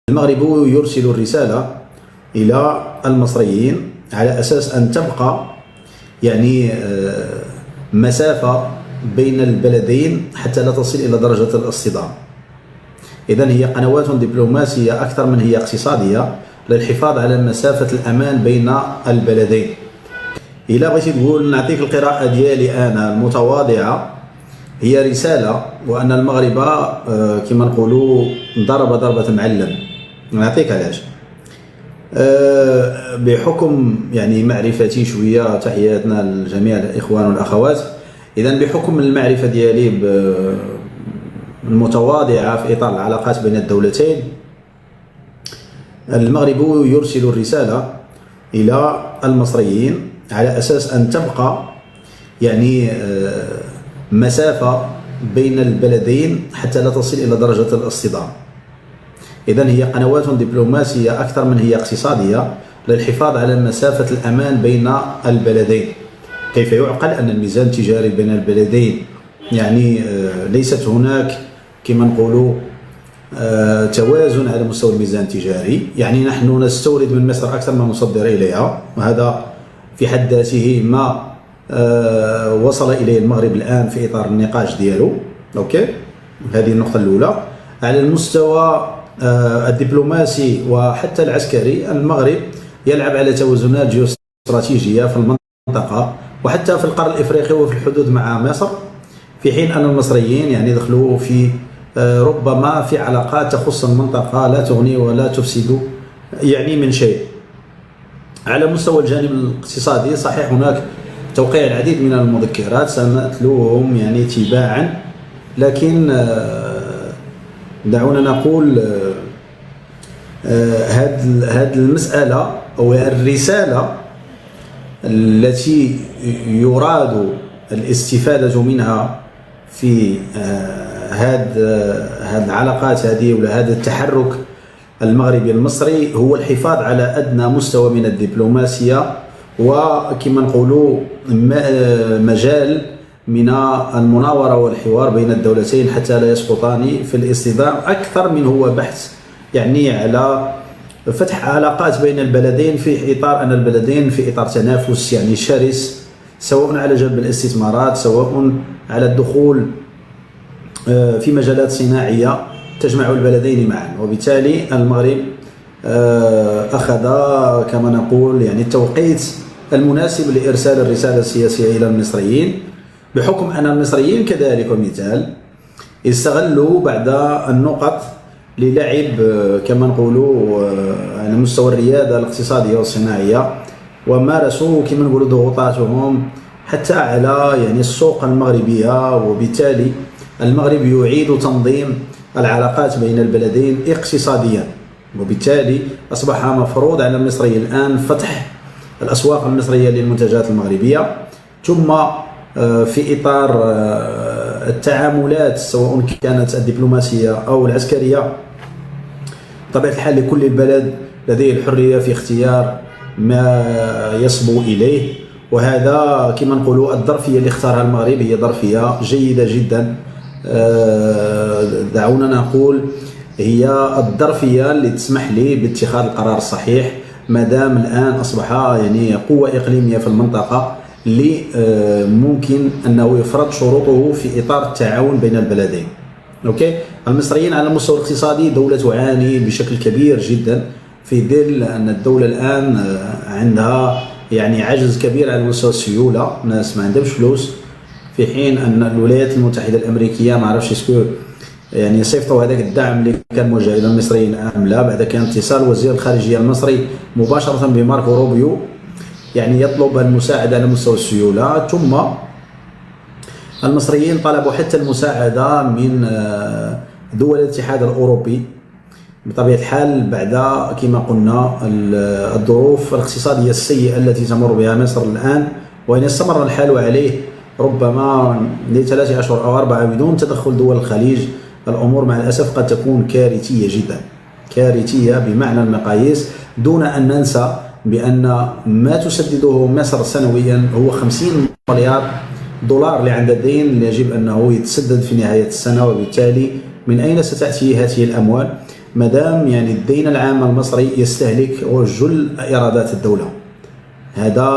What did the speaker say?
المغرب يرسل الرسالة إلى المصريين على أساس أن تبقى مسافة بين البلدين حتى لا تصل إلى درجة الاصطدام. إذن هي قنوات دبلوماسية أكثر من هي اقتصادية للحفاظ على مسافة الأمان بين البلدين. إلا بغيتي تقول نعطيك القراءة ديالي أنا المتواضعة، هي رسالة وأن المغرب كما نقولوا ضرب ضربة معلم. نعطيك علاش. بحكم معرفتي شوية، تحياتنا لجميع الإخوان والأخوات. إذن بحكم المعرفة ديالي المتواضعة في إطار العلاقات بين الدولتين، المغرب يرسل الرسالة إلى المصريين على أساس أن تبقى مسافة بين البلدين حتى لا تصل إلى درجة الاصطدام. إذن هي قنوات دبلوماسية أكثر من هي اقتصادية للحفاظ على مسافة الأمان بين البلدين. كيف يعقل أن الميزان التجاري بين البلدين ليست هناك كما نقولوا توازن على مستوى الميزان التجاري؟ نحن نستورد من مصر أكثر ما نصدر إليها، وهذا في حد ذاته ما وصل إليه المغرب الآن في إطار النقاش ديالو. أوكي، هذه النقطة الأولى. على المستوى الدبلوماسي وحتى العسكري، المغرب يلعب على توازنات جيوستراتيجية في المنطقة وحتى في القرن الإفريقي وفي الحدود مع مصر، في حين أن المصريين دخلوا في ربما في علاقات تخص المنطقة لا تغني ولا تفسد من شيء. على مستوى الجانب الاقتصادي، صحيح هناك توقيع العديد من المذكرات سنتلوهم تباعا، لكن دعونا نقول هذه المسألة أو الرسالة التي يراد الاستفادة منها في هذه العلاقات هذه ولا هذا التحرك المغربي المصري هو الحفاظ على أدنى مستوى من الدبلوماسية، وكما نقولوا مجال من المناورة والحوار بين الدولتين حتى لا يسقطان في الاصطدام، أكثر من هو بحث على فتح علاقات بين البلدين في إطار أن البلدين في إطار تنافس شرس، سواء على جلب الاستثمارات، سواء على الدخول في مجالات صناعية تجمع البلدين معا. وبالتالي المغرب أخذ كما نقول التوقيت المناسب لإرسال الرسالة السياسية إلى المصريين، بحكم أن المصريين كذلك ومثال استغلوا بعض النقط للعب كما نقولوا على مستوى الريادة الاقتصادية والصناعية، ومارسوا كما نقولوا ضغوطاتهم حتى على السوق المغربية. وبالتالي المغرب يعيد تنظيم العلاقات بين البلدين اقتصاديا، وبالتالي أصبح مفروض على المصري الآن فتح الأسواق المصرية للمنتجات المغربية، ثم في إطار التعاملات سواء كانت الدبلوماسية أو العسكرية، بطبيعة الحال لكل البلد لديه الحرية في اختيار ما يصبو إليه. وهذا كما نقولوا الظرفية اللي اختارها المغرب هي ظرفية جيدة جدا. دعونا نقول هي الظرفية اللي تسمح لي باتخاذ القرار الصحيح، ما دام الآن أصبح قوة إقليمية في المنطقة اللي ممكن أنه يفرض شروطه في إطار التعاون بين البلدين. أوكي، المصريين على المستوى الاقتصادي دولة تعاني بشكل كبير جدا في ظل أن الدولة الآن عندها عجز كبير على مستوى السيولة، الناس ما عندهمش فلوس، في حين أن الولايات المتحدة الأمريكية ما عرفش اسكو صيفطوا هذاك الدعم اللي كان موجه إلى المصريين أم لا. بعد كان اتصال وزير الخارجية المصري مباشرة بماركو روبيو يطلب المساعدة على مستوى السيولة، ثم المصريين طلبوا حتى المساعدة من دول الاتحاد الأوروبي. بطبيعة الحال بعد كما قلنا الظروف الاقتصادية السيئة التي تمر بها مصر الآن، وإن استمر الحال عليه ربما ل3 أشهر أو 4 بدون تدخل دول الخليج، الأمور مع الأسف قد تكون كارثية جدا، كارثية بمعنى المقاييس، دون أن ننسى بأن ما تسدده مصر سنويا هو 50 مليار دولار اللي عند الدين اللي يجب أنه يتسدد في نهاية السنة. وبالتالي من أين ستأتي هذه الأموال؟ مادام يعني الدين العام المصري يستهلك جل ايرادات الدوله. هذا